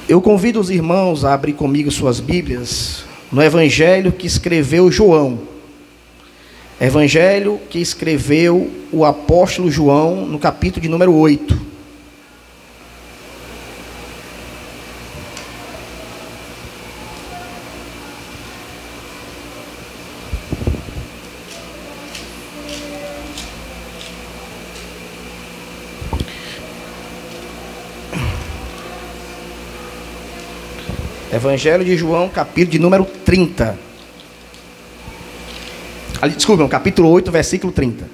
Eu convido os irmãos a abrir comigo suas Bíblias no Evangelho que escreveu João. Evangelho que escreveu o apóstolo João, no capítulo de número 8. Evangelho de João, capítulo de número 30. Desculpa, capítulo 8, versículo 30.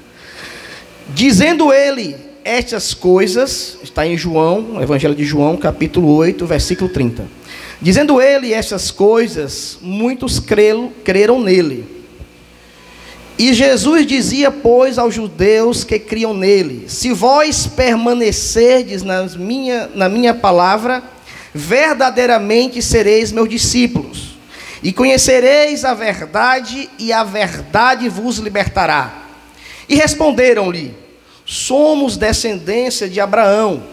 Dizendo ele estas coisas, está em João, Evangelho de João, capítulo 8, versículo 30. Dizendo ele estas coisas, muitos creram nele. E Jesus dizia, pois, aos judeus que criam nele: se vós permanecerdes na minha palavra, verdadeiramente sereis meus discípulos, e conhecereis a verdade, e a verdade vos libertará. E responderam-lhe: somos descendência de Abraão,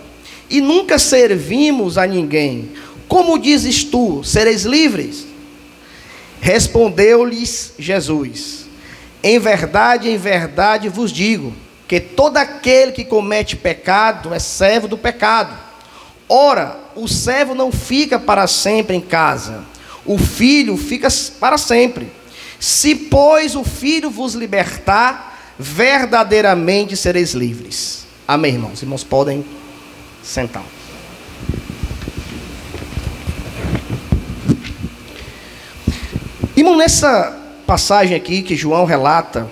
e nunca servimos a ninguém. Como dizes tu, sereis livres? Respondeu-lhes Jesus: em verdade vos digo, que todo aquele que comete pecado é servo do pecado. Ora, o servo não fica para sempre em casa, o filho fica para sempre. Se, pois, o filho vos libertar, verdadeiramente sereis livres. Amém, irmãos? Os irmãos podem sentar. Irmão, nessa passagem aqui que João relata,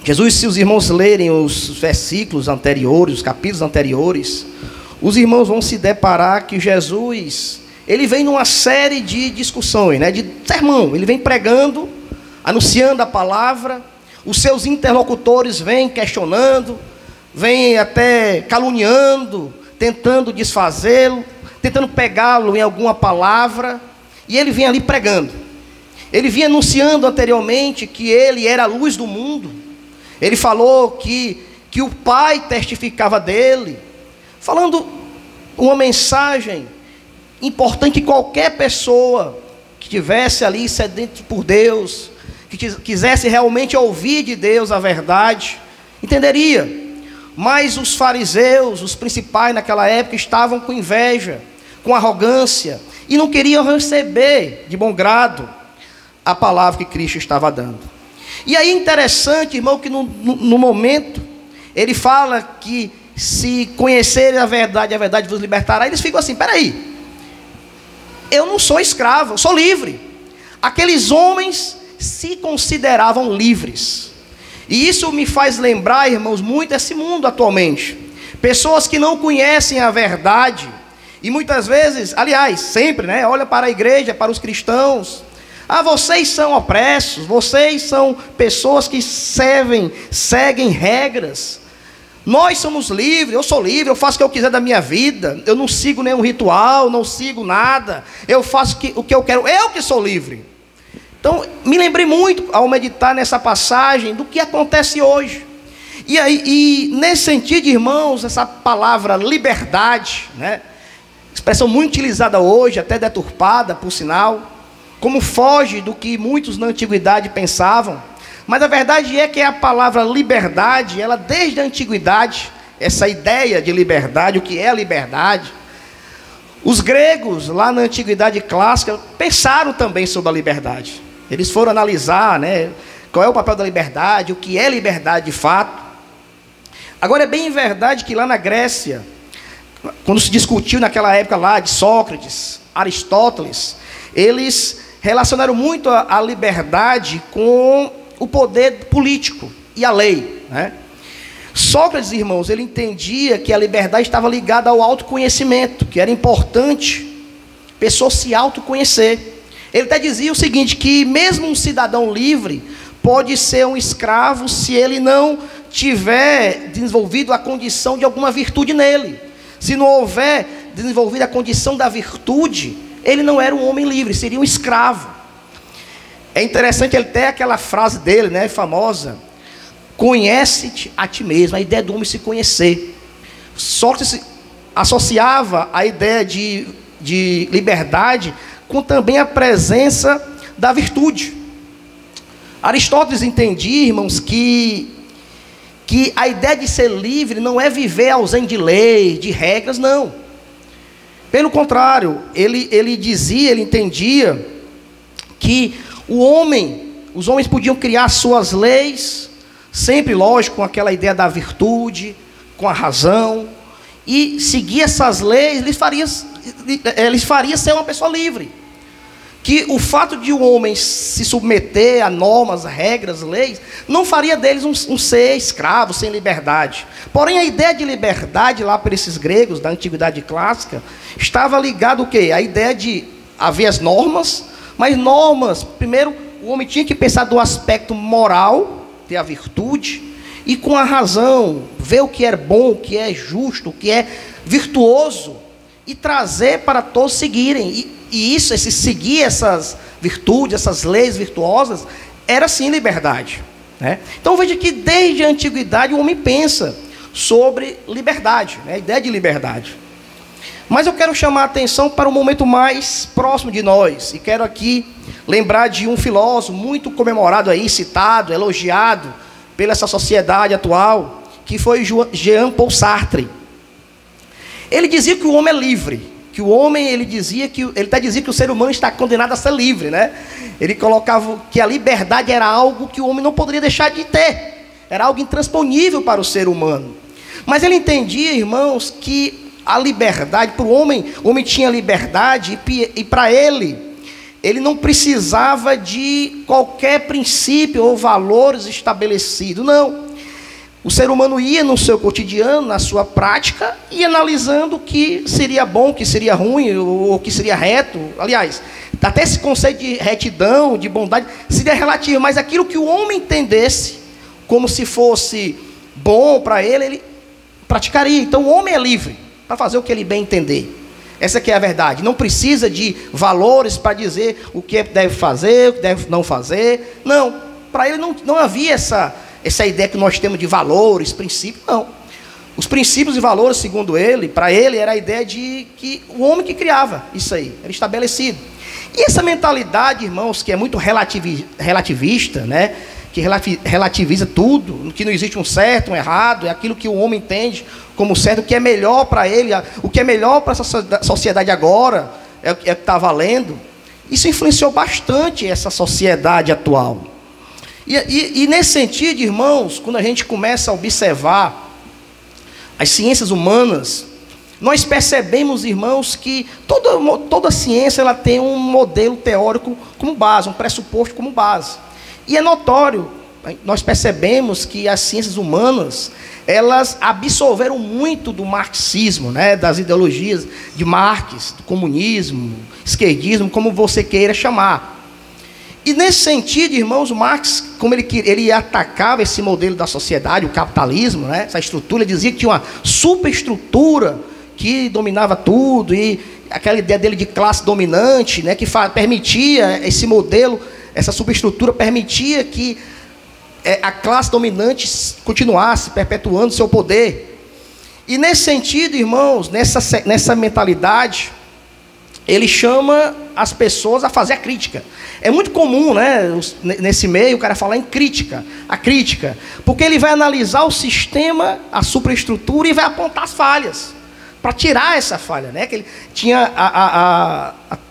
Jesus, se os irmãos lerem os versículos anteriores, os capítulos anteriores, os irmãos vão se deparar que Jesus, ele vem numa série de discussões, de sermão. Ele vem pregando, anunciando a palavra, os seus interlocutores vêm questionando, vêm até caluniando, tentando desfazê-lo, tentando pegá-lo em alguma palavra, e ele vem ali pregando. Ele vinha anunciando anteriormente que ele era a luz do mundo. Ele falou que o Pai testificava dele, falando uma mensagem importante que qualquer pessoa que estivesse ali sedento por Deus, que quisesse realmente ouvir de Deus a verdade, entenderia. Mas os fariseus, os principais naquela época, estavam com inveja, com arrogância, e não queriam receber de bom grado a palavra que Cristo estava dando. E aí é interessante, irmão, que no momento, ele fala que se conhecerem a verdade vos libertará. Eles ficam assim: peraí, eu não sou escravo, eu sou livre. Aqueles homens se consideravam livres. E isso me faz lembrar, irmãos, muito esse mundo atualmente. Pessoas que não conhecem a verdade, e muitas vezes, aliás, sempre, olha para a igreja, para os cristãos: vocês são opressos, vocês são pessoas que seguem regras. Nós somos livres, eu sou livre, eu faço o que eu quiser da minha vida, eu não sigo nenhum ritual, não sigo nada, eu faço o que eu quero, eu que sou livre. Então, me lembrei muito, ao meditar nessa passagem, do que acontece hoje. E nesse sentido, irmãos, essa palavra liberdade, expressão muito utilizada hoje, até deturpada, por sinal, como foge do que muitos na antiguidade pensavam. Mas a verdade é que a palavra liberdade, ela desde a antiguidade, essa ideia de liberdade, o que é a liberdade, os gregos lá na antiguidade clássica pensaram também sobre a liberdade. Eles foram analisar, qual é o papel da liberdade, o que é liberdade de fato. Agora é bem verdade que lá na Grécia, quando se discutiu naquela época lá de Sócrates, Aristóteles, eles relacionaram muito a liberdade com o poder político e a lei. Sócrates, irmãos, ele entendia que a liberdade estava ligada ao autoconhecimento, que era importante a pessoa se autoconhecer. Ele até dizia o seguinte, que mesmo um cidadão livre pode ser um escravo se ele não tiver desenvolvido a condição de alguma virtude nele. Se não houver desenvolvido a condição da virtude, ele não era um homem livre, seria um escravo. É interessante, ele tem aquela frase dele, famosa: conhece-te a ti mesmo, a ideia do homem se conhecer. Sócrates associava a ideia de de liberdade com também a presença da virtude. Aristóteles entendia, irmãos, que a ideia de ser livre não é viver ausente de leis, de regras, não. Pelo contrário, ele dizia, ele entendia que os homens podiam criar suas leis, sempre, lógico, com aquela ideia da virtude, com a razão, e seguir essas leis lhes faria ser uma pessoa livre. Que o fato de um homem se submeter a normas, regras, leis, não faria deles um ser escravo, sem liberdade. Porém, a ideia de liberdade, lá por esses gregos, da antiguidade clássica, estava ligado o quê? A ideia de haver as normas, mas normas, primeiro, o homem tinha que pensar do aspecto moral, ter a virtude, e com a razão, ver o que é bom, o que é justo, o que é virtuoso, e trazer para todos seguirem. E isso, esse seguir essas virtudes, essas leis virtuosas, era sim liberdade, né? Então veja que desde a antiguidade o homem pensa sobre liberdade, né? A ideia de liberdade. Mas eu quero chamar a atenção para um momento mais próximo de nós, e quero aqui lembrar de um filósofo muito comemorado aí, citado, elogiado pela essa sociedade atual, que foi Jean-Paul Sartre. Ele dizia que o homem é livre. Que o homem, ele até dizia que o ser humano está condenado a ser livre, né? Ele colocava que a liberdade era algo que o homem não poderia deixar de ter, era algo intransponível para o ser humano. Mas ele entendia, irmãos, que a liberdade, para o homem tinha liberdade, e para ele não precisava de qualquer princípio ou valores estabelecidos, não. O ser humano ia no seu cotidiano, na sua prática, e analisando o que seria bom, o que seria ruim, ou o que seria reto. Aliás, até esse conceito de retidão, de bondade, seria relativo, mas aquilo que o homem entendesse como se fosse bom para ele praticaria. Então o homem é livre para fazer o que ele bem entender. Essa que é a verdade. Não precisa de valores para dizer o que deve fazer, o que deve não fazer. Não, para ele não havia essa ideia que nós temos de valores, princípios, não. Os princípios e valores, segundo ele, para ele, era a ideia de que o homem que criava isso aí, era estabelecido. E essa mentalidade, irmãos, que é muito relativista, né? Que relativiza tudo, que não existe um certo, um errado, é aquilo que o homem entende como certo, o que é melhor para ele, o que é melhor para essa sociedade agora, é o que está valendo. Isso influenciou bastante essa sociedade atual. E nesse sentido, irmãos, quando a gente começa a observar as ciências humanas, nós percebemos, irmãos, que toda ciência ela tem um modelo teórico como base, um pressuposto como base. E é notório, nós percebemos que as ciências humanas, elas absorveram muito do marxismo, né, das ideologias de Marx, do comunismo, esquerdismo, como você queira chamar. E nesse sentido, irmãos, Marx, como ele atacava esse modelo da sociedade, o capitalismo, né, essa estrutura, ele dizia que tinha uma superestrutura que dominava tudo, e aquela ideia dele de classe dominante, né, que permitia esse modelo, essa superestrutura permitia que a classe dominante continuasse perpetuando seu poder. E nesse sentido, irmãos, nessa mentalidade, ele chama as pessoas a fazer a crítica. É muito comum, né, nesse meio, o cara falar em crítica, a crítica, porque ele vai analisar o sistema, a superestrutura, e vai apontar as falhas, para tirar essa falha, né? Que ele tinha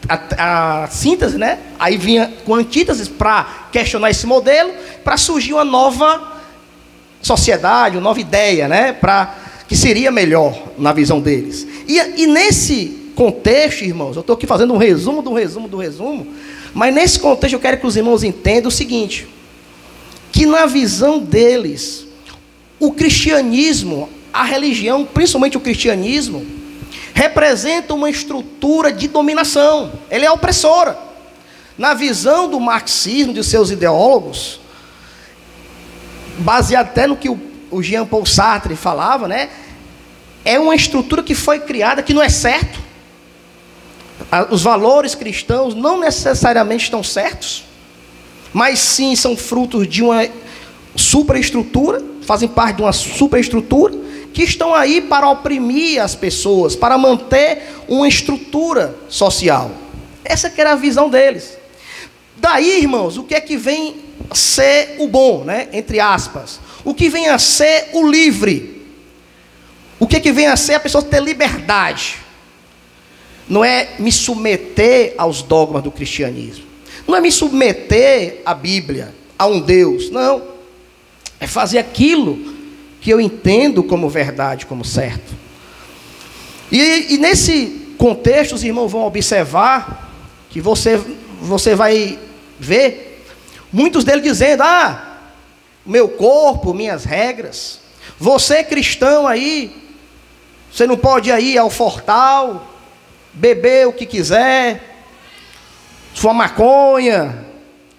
a síntese, né? Aí vinha com antíteses para questionar esse modelo, para surgir uma nova sociedade, uma nova ideia, né? Que seria melhor na visão deles. E nesse contexto, irmãos, eu estou aqui fazendo um resumo do resumo, mas nesse contexto eu quero que os irmãos entendam o seguinte, que na visão deles, o cristianismo, a religião, principalmente o cristianismo, representa uma estrutura de dominação. Ele é opressora. Na visão do marxismo, de seus ideólogos, baseado até no que o Jean-Paul Sartre falava, né? É uma estrutura que foi criada, que não é certo. Os valores cristãos não necessariamente estão certos, mas sim são frutos de uma superestrutura, fazem parte de uma superestrutura, que estão aí para oprimir as pessoas, para manter uma estrutura social. Essa que era a visão deles. Daí, irmãos, o que é que vem a ser o bom, né? Entre aspas. O que vem a ser o livre. O que é que vem a ser a pessoa ter liberdade. Não é me submeter aos dogmas do cristianismo. Não é me submeter à Bíblia, a um Deus. Não. É fazer aquilo que eu entendo como verdade, como certo. E nesse contexto, os irmãos vão observar que você vai ver muitos deles dizendo: meu corpo, minhas regras. Você cristão aí, você não pode ir ao Fortal, beber o que quiser, sua maconha,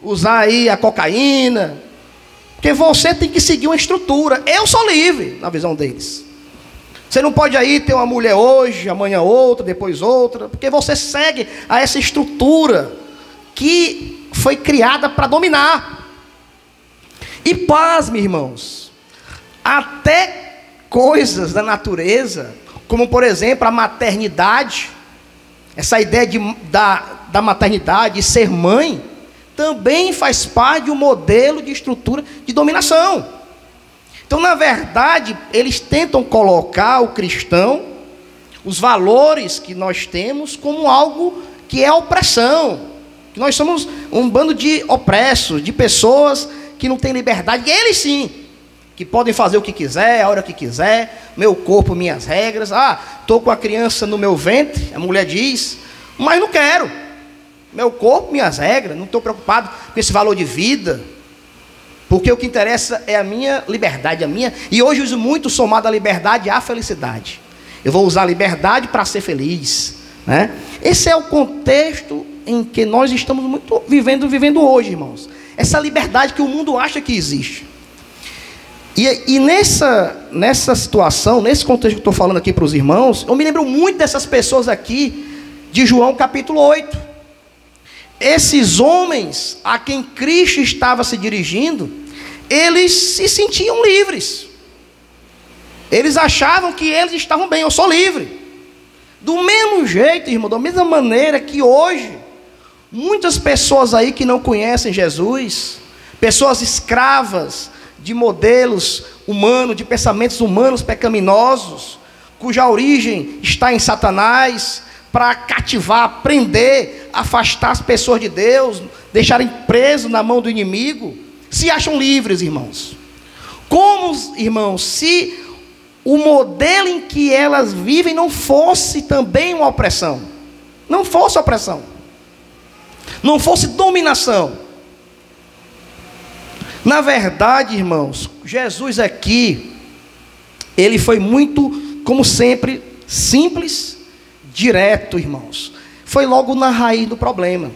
usar aí a cocaína, porque você tem que seguir uma estrutura. Eu sou livre, na visão deles. Você não pode aí ter uma mulher hoje, amanhã outra, depois outra, porque você segue a essa estrutura que foi criada para dominar. E pasme, irmãos, até coisas da natureza, como por exemplo a maternidade, essa ideia da maternidade, ser mãe, também faz parte de um modelo de estrutura de dominação. Então, na verdade, eles tentam colocar o cristão, os valores que nós temos, como algo que é opressão. Que nós somos um bando de opressos, de pessoas que não têm liberdade. E eles sim, que podem fazer o que quiser, a hora que quiser, meu corpo, minhas regras. Estou com a criança no meu ventre, a mulher diz, mas não quero. Meu corpo, minhas regras, não estou preocupado com esse valor de vida, porque o que interessa é a minha liberdade, e hoje uso muito somado à liberdade à felicidade. Eu vou usar a liberdade para ser feliz, né? Esse é o contexto em que nós estamos muito vivendo hoje, irmãos. Essa liberdade que o mundo acha que existe. E nessa situação, nesse contexto que eu estou falando aqui para os irmãos, eu me lembro muito dessas pessoas aqui, de João capítulo 8. Esses homens a quem Cristo estava se dirigindo, eles se sentiam livres. Eles achavam que eles estavam bem. Eu sou livre. Do mesmo jeito, irmão, da mesma maneira que hoje, muitas pessoas aí que não conhecem Jesus, pessoas escravas de modelos humanos, de pensamentos humanos pecaminosos, cuja origem está em Satanás, para cativar, prender, afastar as pessoas de Deus, deixarem presos na mão do inimigo, se acham livres, irmãos. Como, irmãos, se o modelo em que elas vivem não fosse também uma opressão, não fosse opressão, não fosse dominação. Na verdade, irmãos, Jesus aqui, ele foi muito, como sempre, simples, direto, irmãos. Foi logo na raiz do problema.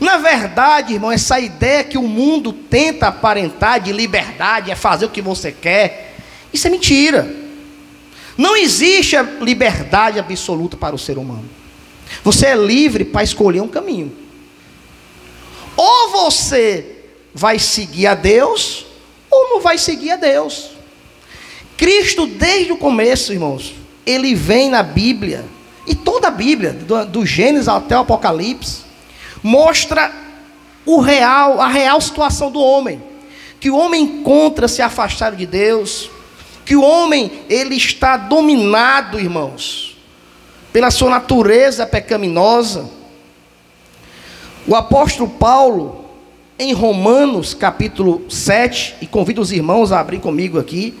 Na verdade, irmão, essa ideia que o mundo tenta aparentar de liberdade, é fazer o que você quer, isso é mentira. Não existe a liberdade absoluta para o ser humano. Você é livre para escolher um caminho. Ou você vai seguir a Deus, ou não vai seguir a Deus. Cristo, desde o começo, irmãos, ele vem na Bíblia, e toda a Bíblia, do Gênesis até o Apocalipse, mostra a real situação do homem. Que o homem encontra-se afastado de Deus, que o homem, ele está dominado, irmãos, pela sua natureza pecaminosa. O apóstolo Paulo, em Romanos capítulo 7, e convido os irmãos a abrir comigo aqui,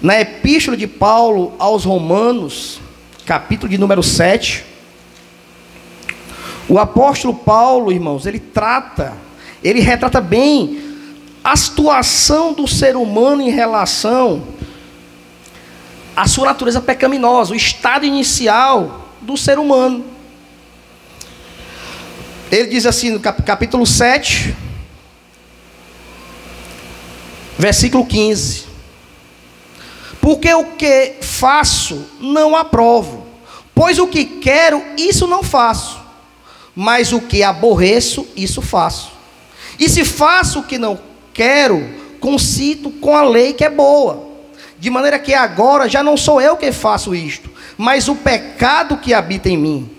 na epístola de Paulo aos Romanos, capítulo de número 7, o apóstolo Paulo, irmãos, ele retrata bem a situação do ser humano em relação à sua natureza pecaminosa, o estado inicial do ser humano. Ele diz assim no capítulo 7, versículo 15: porque o que faço não aprovo, pois o que quero, isso não faço, mas o que aborreço, isso faço. E se faço o que não quero, consinto com a lei que é boa. de maneira que agora já não sou eu que faço isto, mas o pecado que habita em mim.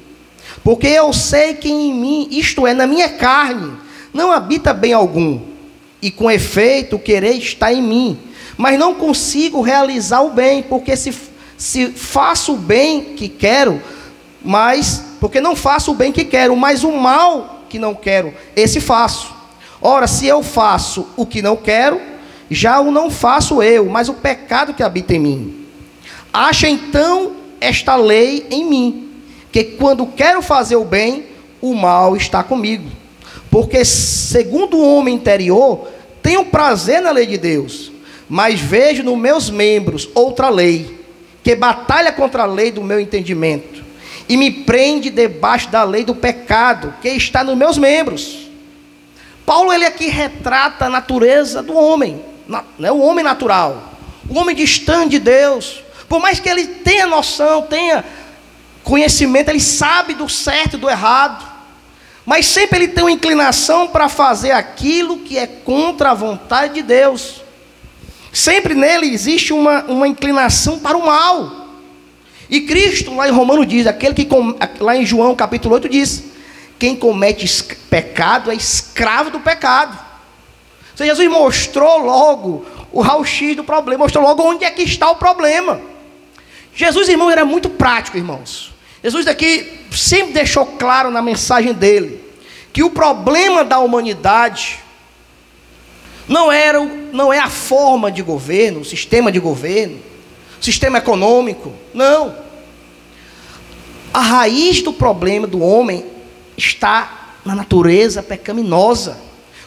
Porque eu sei que em mim, isto é, na minha carne, não habita bem algum, e com efeito o querer está em mim, mas não consigo realizar o bem, porque se faço o bem que quero, porque não faço o bem que quero, mas o mal que não quero, esse faço. Ora, se eu faço o que não quero, já o não faço eu, mas o pecado que habita em mim. Acha então esta lei em mim, que quando quero fazer o bem, o mal está comigo. Porque segundo o homem interior, tenho prazer na lei de Deus, mas vejo nos meus membros outra lei, que batalha contra a lei do meu entendimento, e me prende debaixo da lei do pecado, que está nos meus membros. Paulo, ele aqui retrata a natureza do homem, o homem natural, o homem distante de Deus. Por mais que ele tenha noção, tenha conhecimento, ele sabe do certo e do errado, mas sempre ele tem uma inclinação para fazer aquilo que é contra a vontade de Deus. Sempre nele existe uma inclinação para o mal. E Cristo, lá em Romanos diz, lá em João capítulo 8 diz, quem comete pecado é escravo do pecado. Então, Jesus mostrou logo o raio-x do problema, mostrou logo onde é que está o problema. Jesus, irmão, era muito prático, irmãos. Jesus aqui sempre deixou claro na mensagem dele, que o problema da humanidade não é a forma de governo, o sistema de governo, o sistema econômico, não. A raiz do problema do homem está na natureza pecaminosa.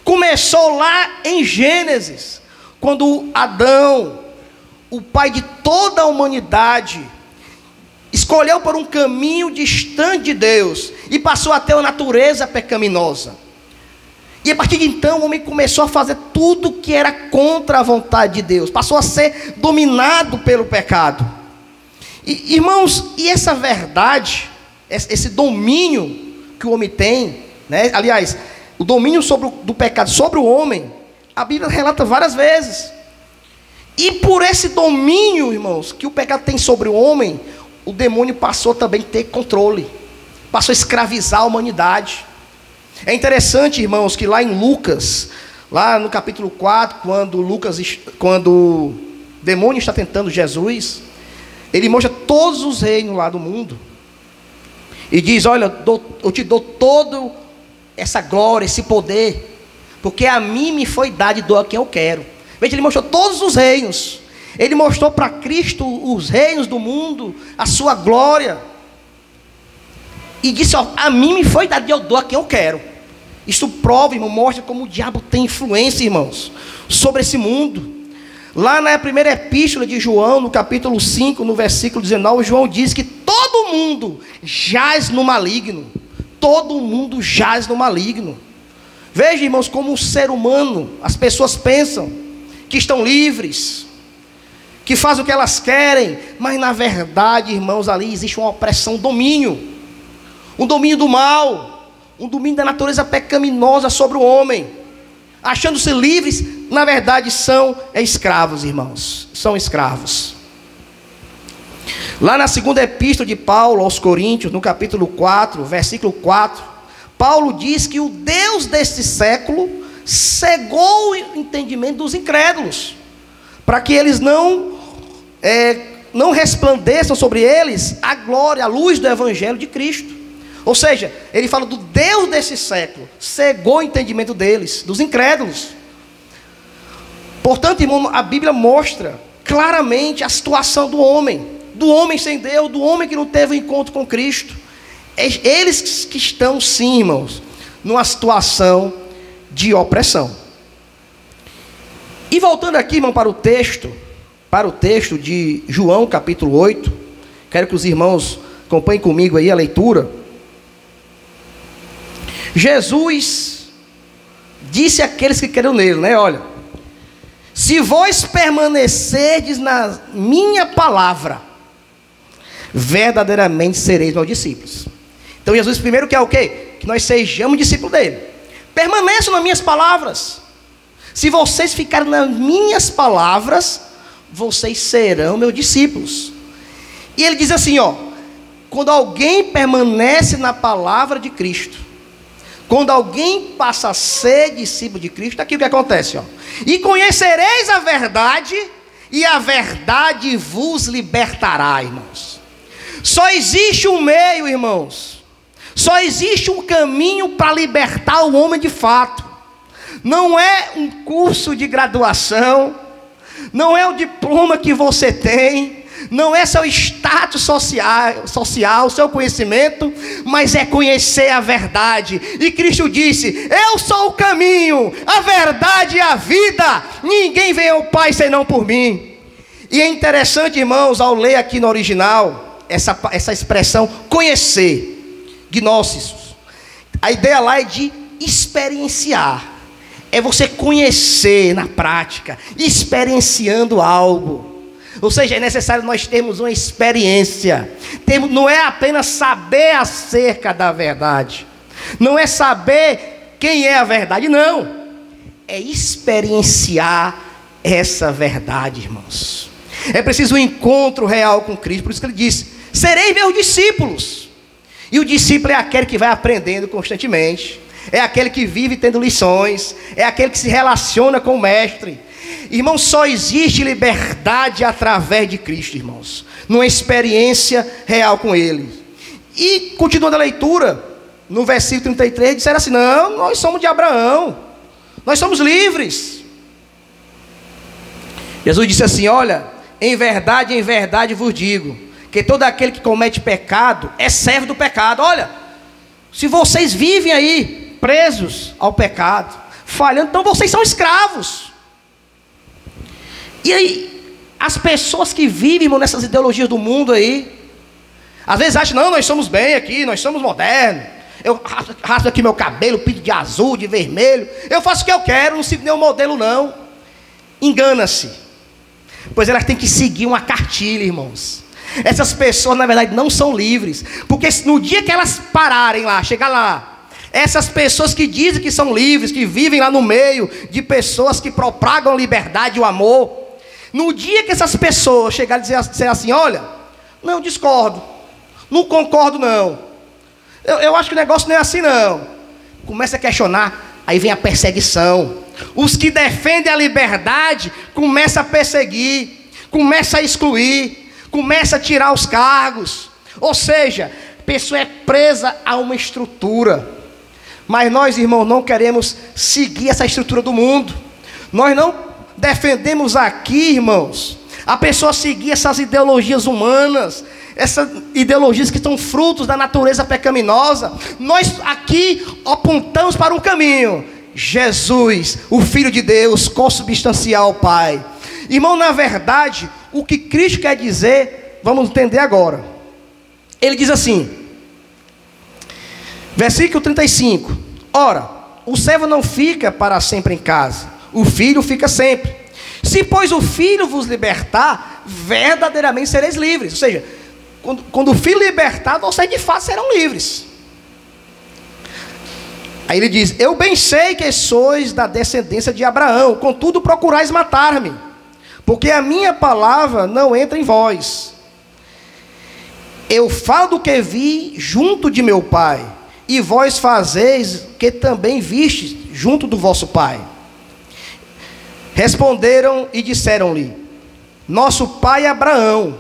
Começou lá em Gênesis, quando Adão, o pai de toda a humanidade, escolheu por um caminho distante de Deus e passou a ter uma natureza pecaminosa. E a partir de então o homem começou a fazer tudo que era contra a vontade de Deus, passou a ser dominado pelo pecado. E, irmãos, e essa verdade, esse domínio que o homem tem, né? Aliás, o domínio do pecado sobre o homem, a Bíblia relata várias vezes. E por esse domínio, irmãos, que o pecado tem sobre o homem, o demônio passou também a ter controle, passou a escravizar a humanidade. É interessante, irmãos, que lá em Lucas, lá no capítulo 4, quando o demônio está tentando Jesus, ele mostra todos os reinos lá do mundo, e diz, olha, eu te dou toda essa glória, esse poder, porque a mim me foi dado e dou a quem eu quero. Veja, ele mostrou todos os reinos. Ele mostrou para Cristo os reinos do mundo, a sua glória. E disse, ó, a mim me foi dado e eu dou a quem eu quero. Isso prova, irmão, mostra como o diabo tem influência, irmãos, sobre esse mundo. Lá na primeira epístola de João, no capítulo 5, no versículo 19, João diz que todo mundo jaz no maligno. Todo mundo jaz no maligno. Veja, irmãos, como o ser humano, as pessoas pensam que estão livres, que fazem o que elas querem, mas na verdade, irmãos, ali existe uma opressão, um domínio do mal, um domínio da natureza pecaminosa sobre o homem, achando-se livres, na verdade são escravos, irmãos, são escravos. Lá na segunda epístola de Paulo aos Coríntios, no capítulo 4, versículo 4, Paulo diz que o Deus deste século cegou o entendimento dos incrédulos, para que eles não resplandeçam sobre eles a glória, a luz do Evangelho de Cristo. Ou seja, ele fala do Deus desse século, cegou o entendimento deles, dos incrédulos. Portanto, irmão, a Bíblia mostra claramente a situação do homem sem Deus, do homem que não teve um encontro com Cristo. Eles que estão, sim, irmãos, numa situação de opressão. E voltando aqui, irmão, para o texto de João capítulo 8, quero que os irmãos acompanhem comigo aí a leitura. Jesus disse àqueles que creram nele, né? Olha, se vós permanecerdes na minha palavra, verdadeiramente sereis meus discípulos. Então Jesus primeiro quer o quê? Que nós sejamos discípulos dele. Permaneçam nas minhas palavras. Se vocês ficarem nas minhas palavras, vocês serão meus discípulos. E ele diz assim, ó: quando alguém permanece na palavra de Cristo, quando alguém passa a ser discípulo de Cristo, aqui o que acontece, ó: e conhecereis a verdade, e a verdade vos libertará, irmãos. Só existe um meio, irmãos, só existe um caminho para libertar o homem de fato. Não é um curso de graduação, não é o diploma que você tem, não é seu status social, seu conhecimento, mas é conhecer a verdade. E Cristo disse: eu sou o caminho, a verdade e a vida, ninguém vem ao Pai senão por mim. E é interessante, irmãos, ao ler aqui no original, essa expressão conhecer, gnosis, a ideia lá é de experienciar, é você conhecer na prática, experienciando algo. Ou seja, é necessário nós termos uma experiência. Não é apenas saber acerca da verdade, não é saber quem é a verdade, não. É experienciar essa verdade, irmãos. É preciso um encontro real com Cristo. Por isso que ele disse: sereis meus discípulos. E o discípulo é aquele que vai aprendendo constantemente, é aquele que vive tendo lições, é aquele que se relaciona com o mestre. Irmãos, só existe liberdade através de Cristo, irmãos, numa experiência real com Ele. E continuando a leitura, no versículo 33, disseram assim: não, nós somos de Abraão, nós somos livres. Jesus disse assim: olha, em verdade vos digo, que todo aquele que comete pecado é servo do pecado. Olha, se vocês vivem aí presos ao pecado, falhando, então vocês são escravos. E aí, as pessoas que vivem, irmão, nessas ideologias do mundo aí, às vezes acham: não, nós somos bem aqui, nós somos modernos, eu raspo aqui meu cabelo, pinto de azul, de vermelho, eu faço o que eu quero, não sigo nenhum modelo não. Engana-se, pois elas têm que seguir uma cartilha, irmãos. Essas pessoas na verdade não são livres, porque no dia que elas pararem lá, chegar lá, essas pessoas que dizem que são livres, que vivem lá no meio de pessoas que propagam a liberdade e o amor, no dia que essas pessoas chegarem e dizer assim: olha, não, discordo, não concordo não, eu acho que o negócio não é assim não, começa a questionar, aí vem a perseguição. Os que defendem a liberdade começam a perseguir, começam a excluir, começam a tirar os cargos. Ou seja, a pessoa é presa a uma estrutura. Mas nós, irmãos, não queremos seguir essa estrutura do mundo. Nós não defendemos aqui, irmãos, a pessoa seguir essas ideologias humanas, essas ideologias que são frutos da natureza pecaminosa. Nós aqui apontamos para um caminho: Jesus, o Filho de Deus, consubstancial ao Pai. Irmão, na verdade, o que Cristo quer dizer, vamos entender agora. Ele diz assim, versículo 35: ora, o servo não fica para sempre em casa, o filho fica sempre. Se pois o filho vos libertar, verdadeiramente sereis livres. Ou seja, quando o filho libertar, vocês de fato serão livres. Aí ele diz: eu bem sei que sois da descendência de Abraão, contudo procurais matar-me, porque a minha palavra não entra em vós. Eu falo do que vi junto de meu pai, e vós fazeis o que também vistes junto do vosso pai. Responderam e disseram-lhe: nosso pai é Abraão.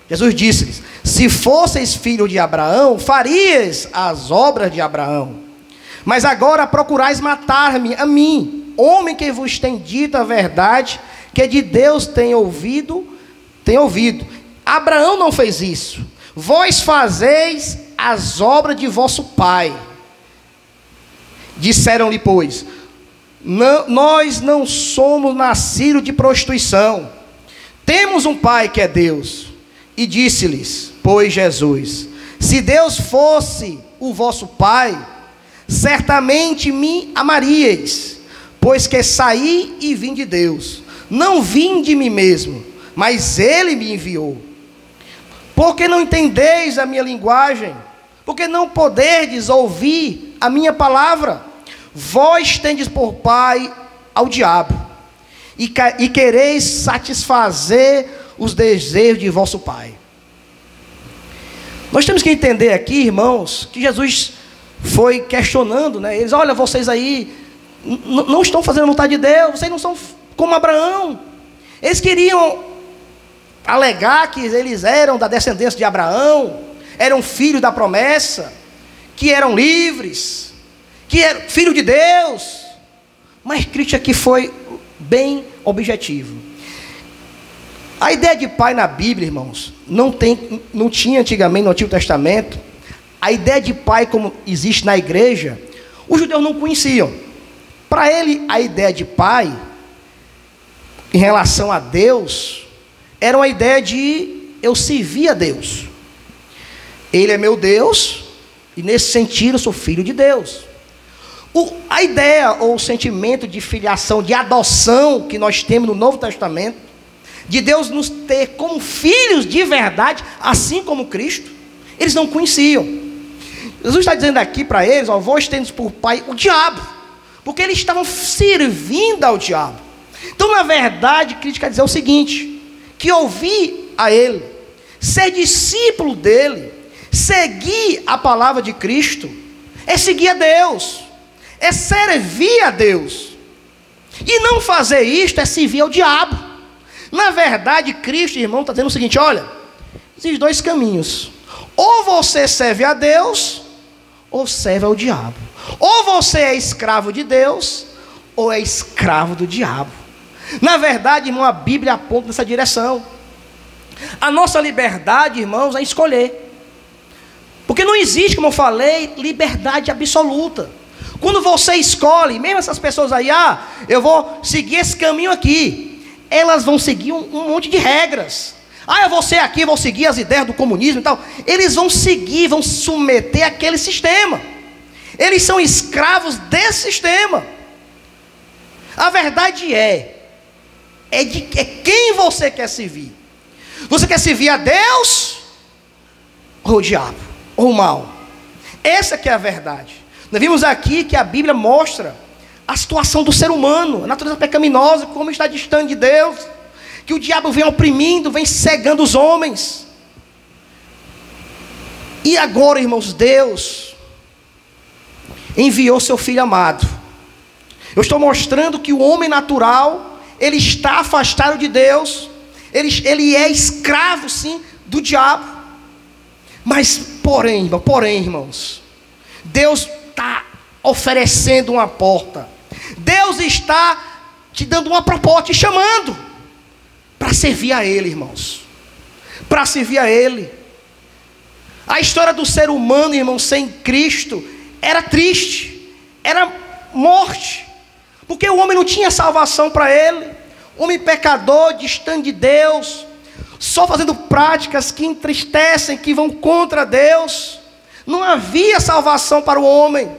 Jesus disse-lhes: se fosseis filho de Abraão, farias as obras de Abraão. Mas agora procurais matar-me a mim, homem que vos tem dito a verdade, que de Deus tem ouvido. Abraão não fez isso. Vós fazeis as obras de vosso pai. Disseram-lhe, pois: nós não somos nascidos de prostituição, temos um pai que é Deus. E disse-lhes, pois, Jesus: se Deus fosse o vosso pai, certamente me amaríeis, pois que saí e vim de Deus. Não vim de mim mesmo, mas Ele me enviou. Porque não entendeis a minha linguagem? Porque não poderdes ouvir a minha palavra? Vós tendes por pai ao diabo, e quereis satisfazer os desejos de vosso pai. Nós temos que entender aqui, irmãos, que Jesus foi questionando, né? Eles, olha, vocês aí não estão fazendo a vontade de Deus, vocês não são como Abraão. Eles queriam alegar que eles eram da descendência de Abraão, eram filhos da promessa, que eram livres, que eram filhos de Deus. Mas Cristo aqui foi bem objetivo. A ideia de pai na Bíblia, irmãos, não tinha antigamente no Antigo Testamento. A ideia de pai como existe na igreja, os judeus não conheciam. Para ele, a ideia de pai, em relação a Deus, era uma ideia de eu servir a Deus. Ele é meu Deus, e nesse sentido eu sou filho de Deus. A ideia ou o sentimento de filiação, de adoção que nós temos no Novo Testamento, de Deus nos ter como filhos de verdade, assim como Cristo, eles não conheciam. Jesus está dizendo aqui para eles, ó, vós tendes por pai o diabo, porque eles estavam servindo ao diabo. Então, na verdade, Cristo quer dizer o seguinte, que ouvir a Ele, ser discípulo dEle, seguir a palavra de Cristo, é seguir a Deus, é servir a Deus. E não fazer isto é servir ao diabo. Na verdade, Cristo, irmão, está dizendo o seguinte, olha, existem dois caminhos. Ou você serve a Deus, ou serve ao diabo. Ou você é escravo de Deus, ou é escravo do diabo. Na verdade, irmão, a Bíblia aponta nessa direção. A nossa liberdade, irmãos, é escolher. Porque não existe, como eu falei, liberdade absoluta. Quando você escolhe, mesmo essas pessoas aí, eu vou seguir esse caminho aqui, elas vão seguir um monte de regras. Eu vou ser aqui, vou seguir as ideias do comunismo e tal. Eles vão seguir, vão se submeter àquele sistema. Eles são escravos desse sistema. A verdade é quem você quer servir. Você quer servir a Deus ou o diabo, ou o mal? Essa que é a verdade. Nós vimos aqui que a Bíblia mostra a situação do ser humano, a natureza pecaminosa, como está distante de Deus, que o diabo vem oprimindo, vem cegando os homens. E agora, irmãos, Deus enviou seu Filho amado. Eu estou mostrando que o homem natural, ele está afastado de Deus, ele é escravo, sim, do diabo. Mas, porém, irmãos, Deus está oferecendo uma porta. Deus está te dando uma proposta, te chamando para servir a Ele, irmãos. Para servir a Ele. A história do ser humano, irmãos, sem Cristo, era triste, era morte. Porque o homem não tinha salvação para ele. Homem pecador, distante de Deus, só fazendo práticas que entristecem, que vão contra Deus. Não havia salvação para o homem.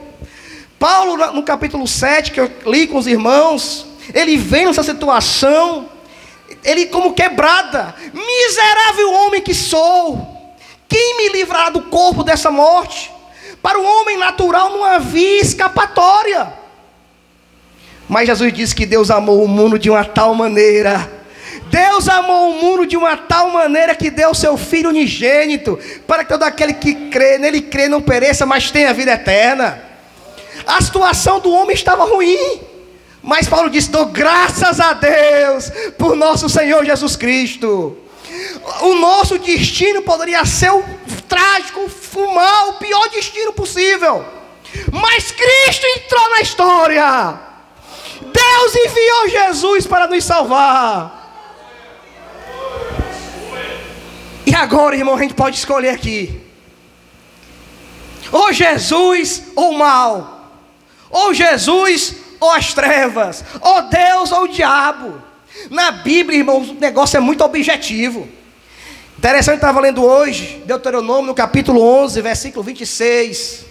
Paulo, no capítulo 7, que eu li com os irmãos, ele vem nessa situação, ele como quebrada, miserável homem que sou, quem me livrará do corpo dessa morte? Para o homem natural não havia escapatória. Mas Jesus disse que Deus amou o mundo de uma tal maneira, Deus amou o mundo de uma tal maneira que deu o seu Filho unigênito, para que todo aquele que crê, nele crê, não pereça, mas tenha vida eterna. A situação do homem estava ruim, mas Paulo disse, dou graças a Deus, por nosso Senhor Jesus Cristo. O nosso destino poderia ser o trágico, o mal, o pior destino possível, mas Cristo entrou na história. Deus enviou Jesus para nos salvar. E agora, irmão, a gente pode escolher aqui, ou Jesus ou o mal, ou Jesus ou as trevas, ou Deus ou o diabo. Na Bíblia, irmão, o negócio é muito objetivo. Interessante, eu estava lendo hoje Deuteronômio, no capítulo 11, versículo 26.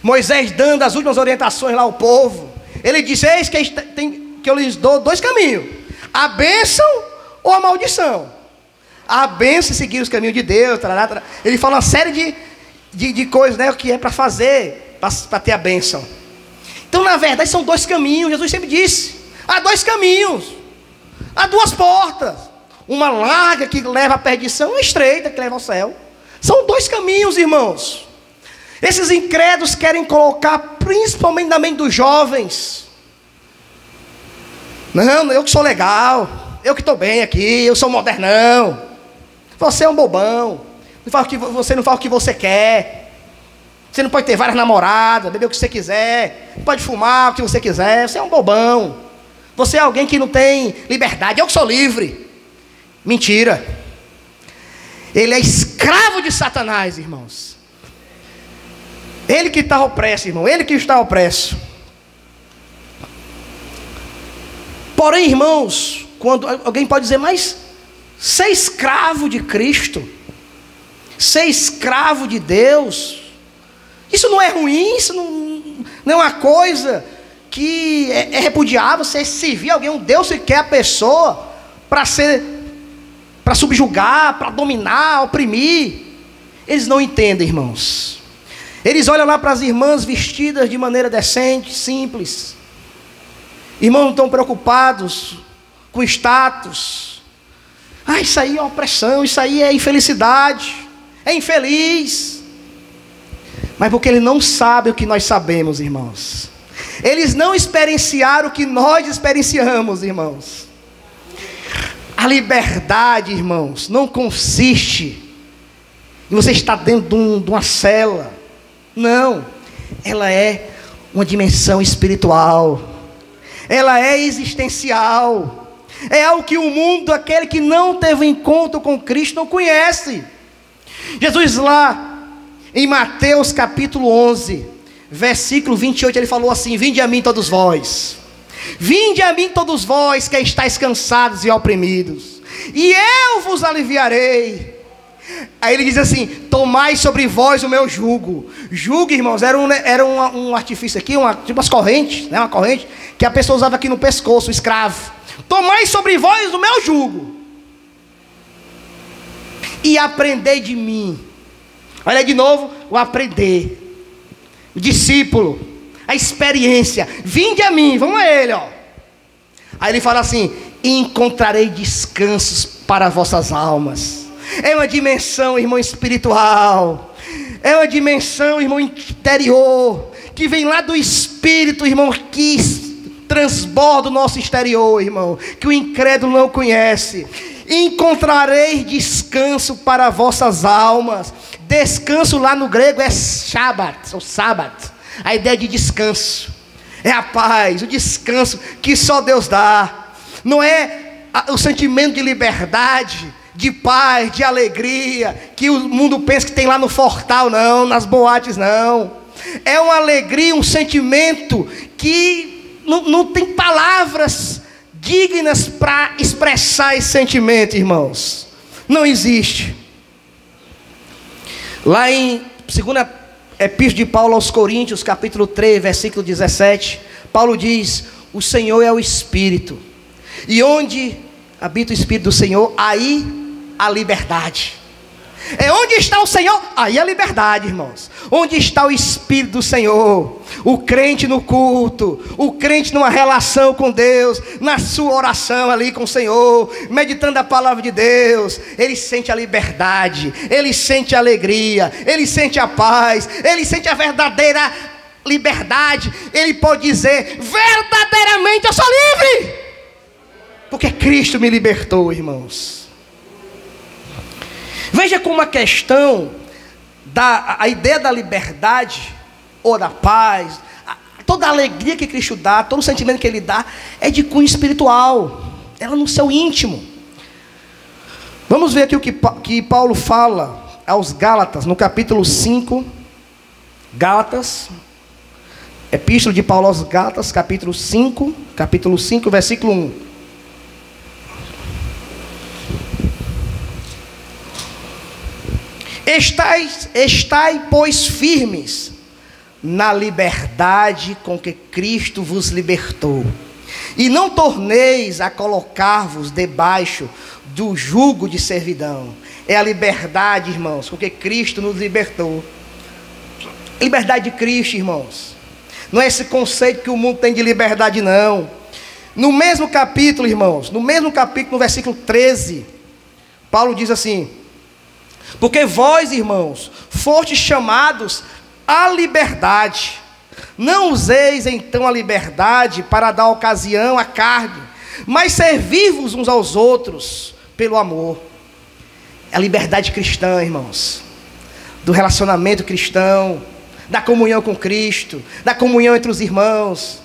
Moisés dando as últimas orientações lá ao povo. Ele disse, eis que eu lhes dou dois caminhos, a bênção ou a maldição. A bênção é seguir os caminhos de Deus. Ele fala uma série de coisas, né, o que é para fazer, para ter a bênção. Então, na verdade, são dois caminhos. Jesus sempre disse, há dois caminhos. Há duas portas. Uma larga que leva à perdição, uma estreita que leva ao céu. São dois caminhos, irmãos. Esses incrédulos querem colocar, principalmente na mente dos jovens: não, eu que sou legal, eu que estou bem aqui, eu sou modernão. Você é um bobão. Você não faz o que você quer. Você não pode ter várias namoradas, beber o que você quiser, não pode fumar o que você quiser. Você é um bobão. Você é alguém que não tem liberdade. Eu que sou livre. Mentira. Ele é escravo de Satanás, irmãos. Ele que está opresso, irmão. Ele que está opresso. Porém, irmãos, quando alguém pode dizer, mas ser escravo de Cristo, ser escravo de Deus, isso não é ruim, isso não é uma coisa que é repudiável. Você servir alguém, um Deus que quer a pessoa para subjugar, para dominar, oprimir. Eles não entendem, irmãos. Eles olham lá para as irmãs vestidas de maneira decente, simples. Irmãos não estão preocupados com status. Isso aí é opressão, isso aí é infelicidade, é infeliz. Mas porque ele não sabe o que nós sabemos, irmãos. Eles não experienciaram o que nós experienciamos, irmãos. A liberdade, irmãos, não consiste em você estar dentro de uma cela. Não, ela é uma dimensão espiritual. Ela é existencial. É algo que o mundo, aquele que não teve encontro com Cristo, não conhece. Jesus lá em Mateus capítulo 11, versículo 28, ele falou assim: vinde a mim todos vós. Vinde a mim todos vós que estáis cansados e oprimidos, e eu vos aliviarei. Aí ele diz assim: tomai sobre vós o meu jugo. Jugo, irmãos, era um artifício aqui, tipo umas correntes, né? Uma corrente que a pessoa usava aqui no pescoço, o escravo. Tomai sobre vós o meu jugo e aprendei de mim. Olha de novo, o aprender, o discípulo, a experiência. Vinde a mim, vamos a ele, ó. Aí ele fala assim: encontrarei descansos para vossas almas. É uma dimensão, irmão, espiritual. É uma dimensão, irmão, interior, que vem lá do Espírito, irmão, que transborda o nosso exterior, irmão, que o incrédulo não conhece. Encontrareis descanso para vossas almas. Descanso lá no grego é Shabbat, ou Sábado. A ideia de descanso é a paz, o descanso que só Deus dá. Não é o sentimento de liberdade, de paz, de alegria, que o mundo pensa que tem lá no Fortal, não, nas boates, não. É uma alegria, um sentimento que não tem palavras dignas para expressar esse sentimento, irmãos. Não existe. Lá em 2ª Epístola de Paulo aos Coríntios, capítulo 3, versículo 17, Paulo diz: o Senhor é o Espírito, e onde habita o Espírito do Senhor, aí a liberdade. É onde está o Senhor, aí a liberdade, irmãos. Onde está o Espírito do Senhor, o crente no culto, o crente numa relação com Deus, na sua oração ali com o Senhor, meditando a palavra de Deus, ele sente a liberdade, ele sente a alegria, ele sente a paz, ele sente a verdadeira liberdade. Ele pode dizer: verdadeiramente eu sou livre, porque Cristo me libertou, irmãos. Veja como a questão a ideia da liberdade ou da paz, toda a alegria que Cristo dá, todo o sentimento que Ele dá, é de cunho espiritual, ela no seu íntimo. Vamos ver aqui o que Paulo fala aos Gálatas, no capítulo 5, Gálatas, Epístola de Paulo aos Gálatas, capítulo 5, versículo 1. Estai, pois, firmes na liberdade com que Cristo vos libertou, e não torneis a colocar-vos debaixo do jugo de servidão. É a liberdade, irmãos, com que Cristo nos libertou. Liberdade de Cristo, irmãos. Não é esse conceito que o mundo tem de liberdade, não. No mesmo capítulo, irmãos, no versículo 13, Paulo diz assim: porque vós, irmãos, fostes chamados à liberdade. Não useis então a liberdade para dar ocasião à carne, mas servi-vos uns aos outros pelo amor. É a liberdade cristã, irmãos, do relacionamento cristão, da comunhão com Cristo, da comunhão entre os irmãos.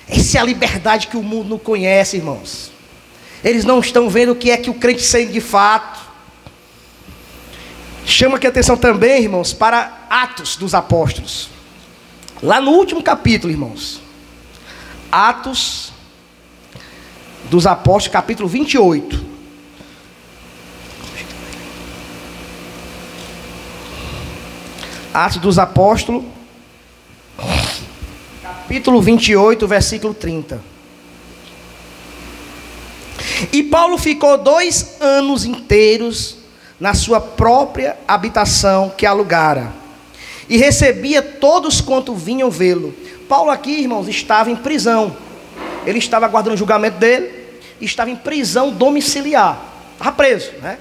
Essa é a liberdade que o mundo não conhece, irmãos. Eles não estão vendo o que é que o crente sente de fato. Chama aqui a atenção também, irmãos, para Atos dos Apóstolos. Lá no último capítulo, irmãos. Atos dos Apóstolos, capítulo 28. Atos dos Apóstolos, capítulo 28, versículo 30. E Paulo ficou 2 anos inteiros na sua própria habitação que alugara, e recebia todos quanto vinham vê-lo. Paulo aqui, irmãos, estava em prisão. Ele estava aguardando o julgamento dele, e estava em prisão domiciliar. Estava preso, né?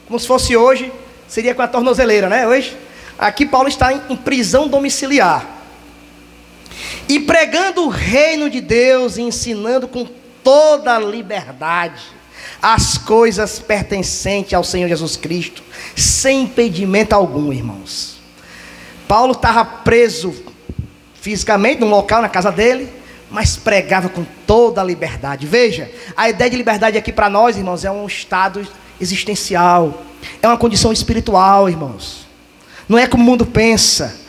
Como se fosse hoje, seria com a tornozeleira, né? Hoje, aqui Paulo está em prisão domiciliar. E pregando o reino de Deus e ensinando com toda a liberdade as coisas pertencentes ao Senhor Jesus Cristo, sem impedimento algum, irmãos. Paulo estava preso fisicamente num local, na casa dele, mas pregava com toda a liberdade. Veja, a ideia de liberdade aqui para nós, irmãos, é um estado existencial, é uma condição espiritual, irmãos. Não é como o mundo pensa,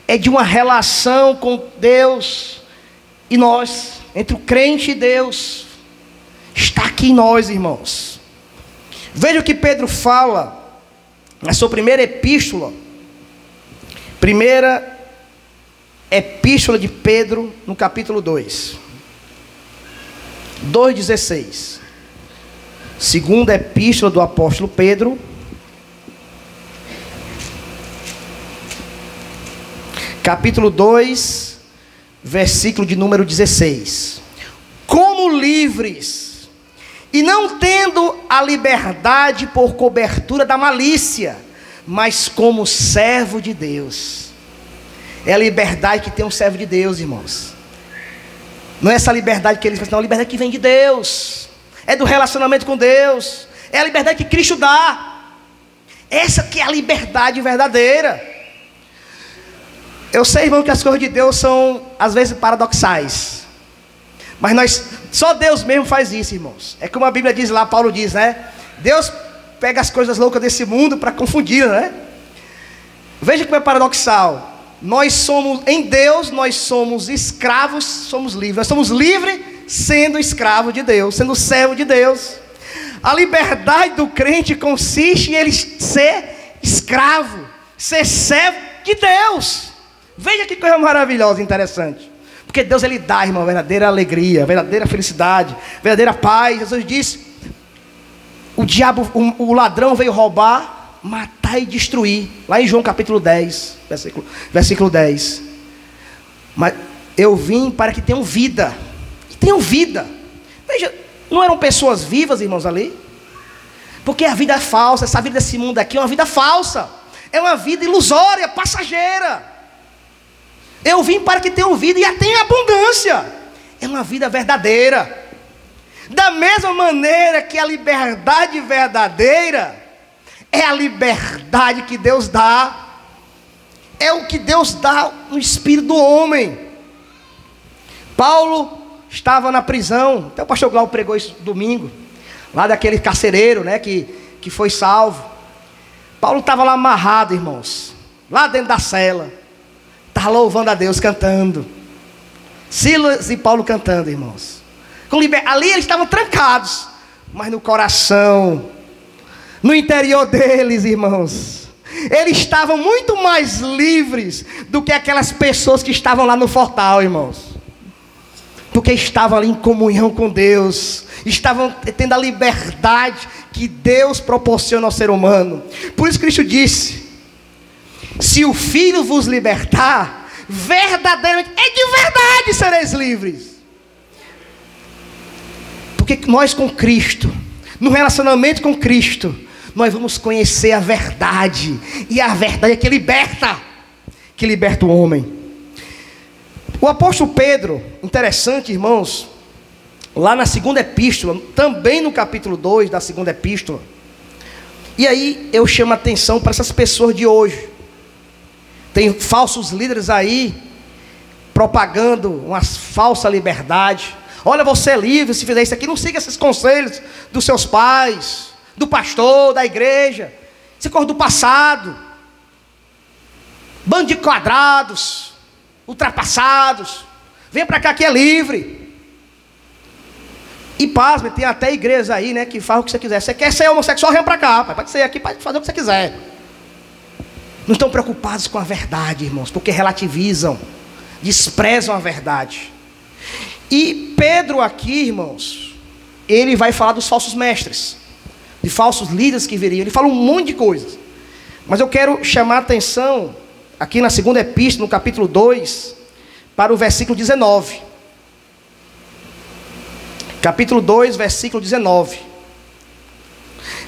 é de uma relação com Deus e nós, entre o crente e Deus. Está aqui em nós, irmãos. Veja o que Pedro fala na sua primeira epístola. Primeira epístola de Pedro, no capítulo 2. 2,16. Segunda epístola do apóstolo Pedro, capítulo 2, versículo de número 16. Como livres, e não tendo a liberdade por cobertura da malícia, mas como servo de Deus. É a liberdade que tem um servo de Deus, irmãos. Não é essa liberdade que eles falam, não, é a liberdade que vem de Deus. É do relacionamento com Deus. É a liberdade que Cristo dá. Essa que é a liberdade verdadeira. Eu sei, irmão, que as coisas de Deus são às vezes paradoxais. Mas só Deus mesmo faz isso, irmãos. É como a Bíblia diz lá, Paulo diz, né? Deus pega as coisas loucas desse mundo para confundir, né? Veja como é paradoxal. Nós somos, em Deus, nós somos escravos, somos livres. Nós somos livres sendo escravo de Deus, sendo servo de Deus. A liberdade do crente consiste em ele ser escravo, ser servo de Deus. Veja que coisa maravilhosa, interessante. Porque Deus, ele dá, irmão, verdadeira alegria, verdadeira felicidade, verdadeira paz. Jesus disse: o diabo, o ladrão veio roubar, matar e destruir. Lá em João capítulo 10, versículo 10. Mas eu vim para que tenham vida. E tenham vida. Veja, não eram pessoas vivas, irmãos, ali? Porque a vida é falsa. Essa vida desse mundo aqui é uma vida falsa. É uma vida ilusória, passageira. Eu vim para que tenham vida e a tenham abundância. É uma vida verdadeira. Da mesma maneira que a liberdade verdadeira é a liberdade que Deus dá. É o que Deus dá no espírito do homem. Paulo estava na prisão. Até o pastor Glauco pregou isso domingo. Lá daquele carcereiro, né, que foi salvo. Paulo estava lá amarrado, irmãos. Lá dentro da cela. Estava louvando a Deus, cantando. Silas e Paulo cantando, irmãos. Ali eles estavam trancados. Mas no coração, no interior deles, irmãos, eles estavam muito mais livres do que aquelas pessoas que estavam lá no fortal, irmãos. Porque estavam ali em comunhão com Deus. Estavam tendo a liberdade que Deus proporciona ao ser humano. Por isso Cristo disse: se o Filho vos libertar, verdadeiramente, é de verdade sereis livres. Porque nós com Cristo, no relacionamento com Cristo, nós vamos conhecer a verdade. E a verdade é que liberta o homem. O apóstolo Pedro, interessante, irmãos, lá na segunda epístola, também no capítulo 2 da segunda epístola. E aí eu chamo a atenção para essas pessoas de hoje. Tem falsos líderes aí, propagando uma falsa liberdade. Olha, você é livre se fizer isso aqui. Não siga esses conselhos dos seus pais, do pastor, da igreja. Isso é coisa do passado. Bando de quadrados, ultrapassados. Venha para cá que é livre. E pasme, tem até igrejas aí, né, que faz o que você quiser. Você quer ser homossexual, vem para cá. Pode ser aqui, pode fazer o que você quiser. Não estão preocupados com a verdade, irmãos, porque relativizam, desprezam a verdade. E Pedro aqui, irmãos, ele vai falar dos falsos mestres, de falsos líderes que viriam. Ele fala um monte de coisas. Mas eu quero chamar a atenção, aqui na segunda epístola, no capítulo 2, para o versículo 19. Capítulo 2, versículo 19.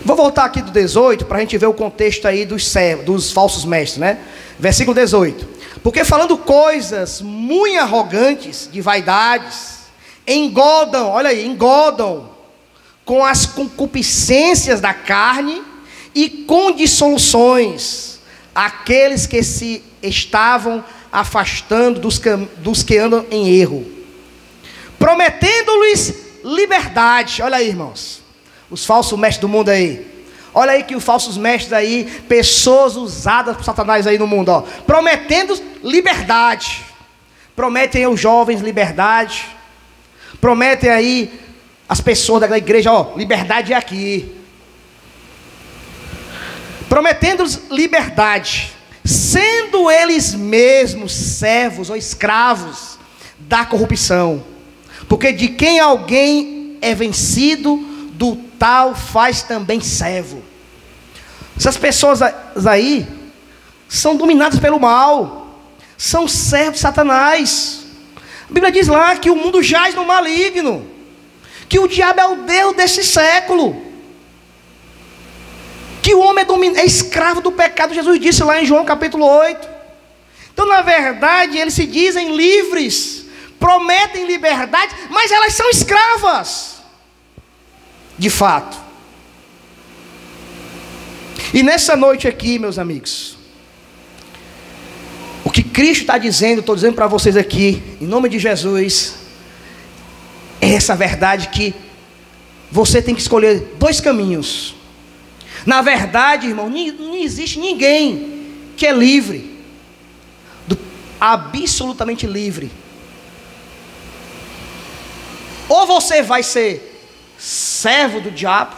Vou voltar aqui do 18, para a gente ver o contexto aí dos falsos mestres, né? Versículo 18. Porque falando coisas muito arrogantes, de vaidades, engodam, olha aí, engodam com as concupiscências da carne e com dissoluções aqueles que se estavam afastando dos que andam em erro, prometendo-lhes liberdade. Olha aí, irmãos, os falsos mestres do mundo aí. Olha aí que os falsos mestres aí, pessoas usadas por Satanás aí no mundo, ó, prometendo liberdade. Prometem aos jovens liberdade. Prometem aí as pessoas da igreja, ó, liberdade é aqui. Prometendo-lhes liberdade, sendo eles mesmos servos ou escravos da corrupção. Porque de quem alguém é vencido, do tal faz também servo. Essas pessoas aí são dominadas pelo mal, são servos de Satanás. A Bíblia diz lá que o mundo jaz no maligno, que o diabo é o Deus desse século, que o homem é escravo do pecado. Jesus disse lá em João capítulo 8. Então, na verdade, eles se dizem livres, prometem liberdade, mas elas são escravas, de fato. E nessa noite aqui, meus amigos, o que Cristo está dizendo, estou dizendo para vocês aqui, em nome de Jesus, é essa verdade que você tem que escolher dois caminhos. Na verdade, irmão, não existe ninguém que é livre, absolutamente livre. Ou você vai ser servo do diabo,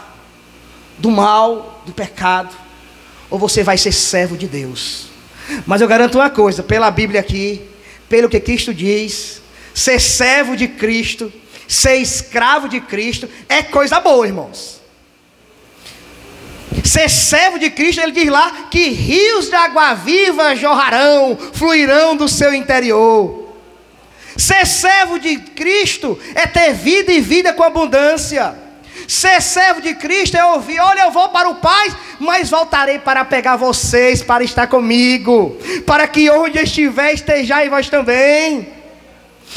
do mal, do pecado, ou você vai ser servo de Deus. Mas eu garanto uma coisa, pela Bíblia aqui, pelo que Cristo diz, ser servo de Cristo, ser escravo de Cristo, é coisa boa, irmãos. Ser servo de Cristo, ele diz lá que rios de água viva jorrarão, fluirão do seu interior. Ser servo de Cristo é ter vida e vida com abundância. Ser servo de Cristo é ouvir: olha, eu vou para o Pai, mas voltarei para pegar vocês, para estar comigo, para que onde eu estiver, estejais vós também.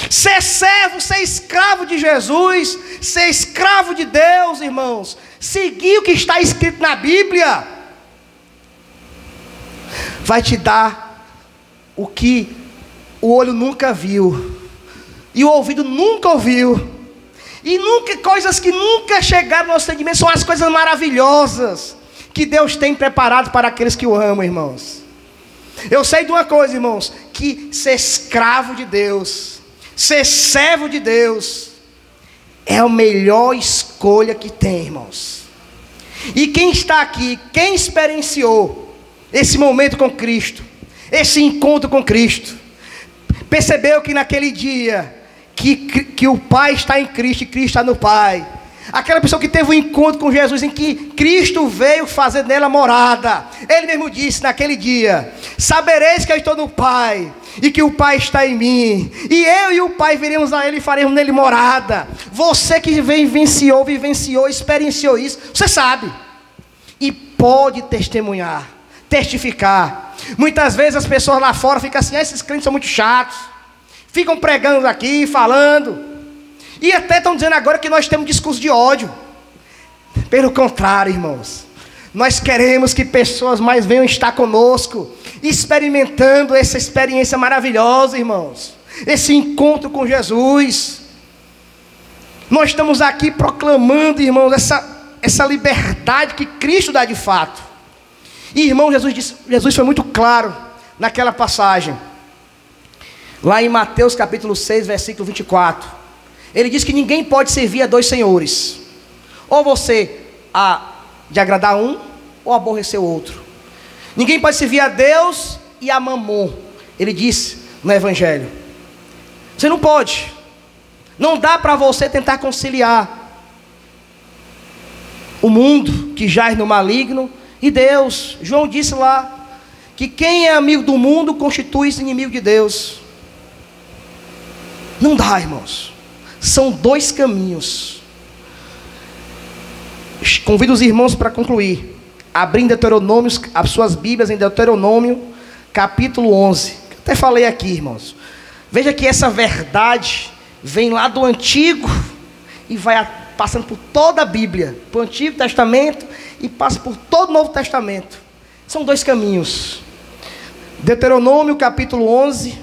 Ser servo, ser escravo de Jesus, ser escravo de Deus, irmãos, seguir o que está escrito na Bíblia, vai te dar o que o olho nunca viu, e o ouvido nunca ouviu, e nunca, coisas que nunca chegaram no nosso entendimento, são as coisas maravilhosas que Deus tem preparado para aqueles que o amam, irmãos. Eu sei de uma coisa, irmãos, que ser escravo de Deus, ser servo de Deus, é a melhor escolha que tem, irmãos. E quem está aqui, quem experienciou esse momento com Cristo, esse encontro com Cristo, percebeu que naquele dia que o Pai está em Cristo e Cristo está no Pai, Aquela pessoa que teve um encontro com Jesus, em que Cristo veio fazer nela morada. Ele mesmo disse naquele dia: sabereis que eu estou no Pai, e que o Pai está em mim, e eu e o Pai viremos a Ele e faremos nele morada. Você que vivenciou, experienciou isso, você sabe. E pode testemunhar, testificar. Muitas vezes as pessoas lá fora ficam assim: esses crentes são muito chatos, ficam pregando aqui, falando. E até estão dizendo agora que nós temos discurso de ódio. Pelo contrário, irmãos, nós queremos que pessoas mais venham estar conosco, experimentando essa experiência maravilhosa, irmãos, esse encontro com Jesus. Nós estamos aqui proclamando, irmãos, essa liberdade que Cristo dá de fato. E, irmão, Jesus foi muito claro naquela passagem, lá em Mateus capítulo 6, versículo 24. Ele diz que ninguém pode servir a dois senhores. Ou você há de agradar um, ou aborrecer o outro. Ninguém pode servir a Deus e a Mamon. Ele disse no Evangelho. Você não pode. Não dá para você tentar conciliar o mundo que jaz no maligno e Deus. João disse lá que quem é amigo do mundo constitui-se inimigo de Deus. Não dá, irmãos. São dois caminhos. Convido os irmãos para concluir, abrindo Deuteronômio, as suas Bíblias em Deuteronômio capítulo 11. Até falei aqui, irmãos. Veja que essa verdade vem lá do Antigo e vai passando por toda a Bíblia, para o Antigo Testamento e passa por todo o Novo Testamento. São dois caminhos. Deuteronômio capítulo 11,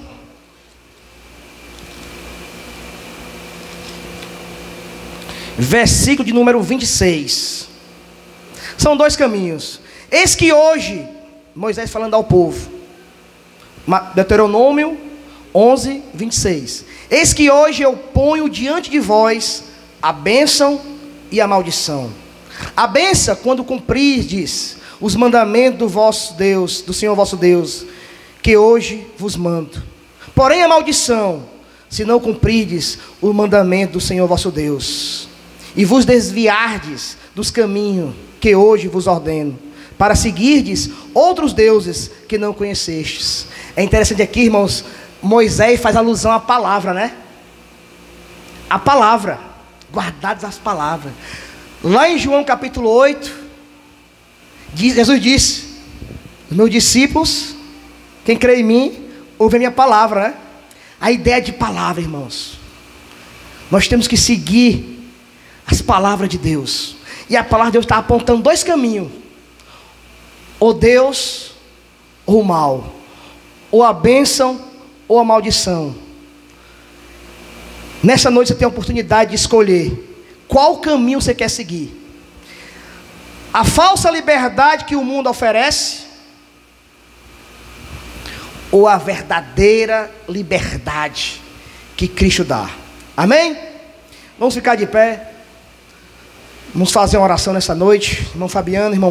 versículo de número 26. São dois caminhos. Eis que hoje, Moisés falando ao povo, Deuteronômio 11, 26. Eis que hoje eu ponho diante de vós a bênção e a maldição. A bênção, quando cumprirdes os mandamentos do vosso Deus, do Senhor vosso Deus, que hoje vos mando. Porém a maldição, se não cumprirdes o mandamento do Senhor vosso Deus, e vos desviardes dos caminhos que hoje vos ordeno, para seguirdes outros deuses que não conhecestes. É interessante aqui, irmãos, Moisés faz alusão à palavra, né? A palavra, guardados as palavras. Lá em João capítulo 8, Jesus disse: os meus discípulos, quem crê em mim, ouve a minha palavra, né? A ideia de palavra, irmãos. Nós temos que seguir as palavras de Deus. E a palavra de Deus está apontando dois caminhos: ou Deus, ou o mal, ou a bênção, ou a maldição. Nessa noite você tem a oportunidade de escolher qual caminho você quer seguir. A falsa liberdade que o mundo oferece, ou a verdadeira liberdade que Cristo dá. Amém? Vamos ficar de pé. Vamos fazer uma oração nessa noite. Irmão Fabiano, irmão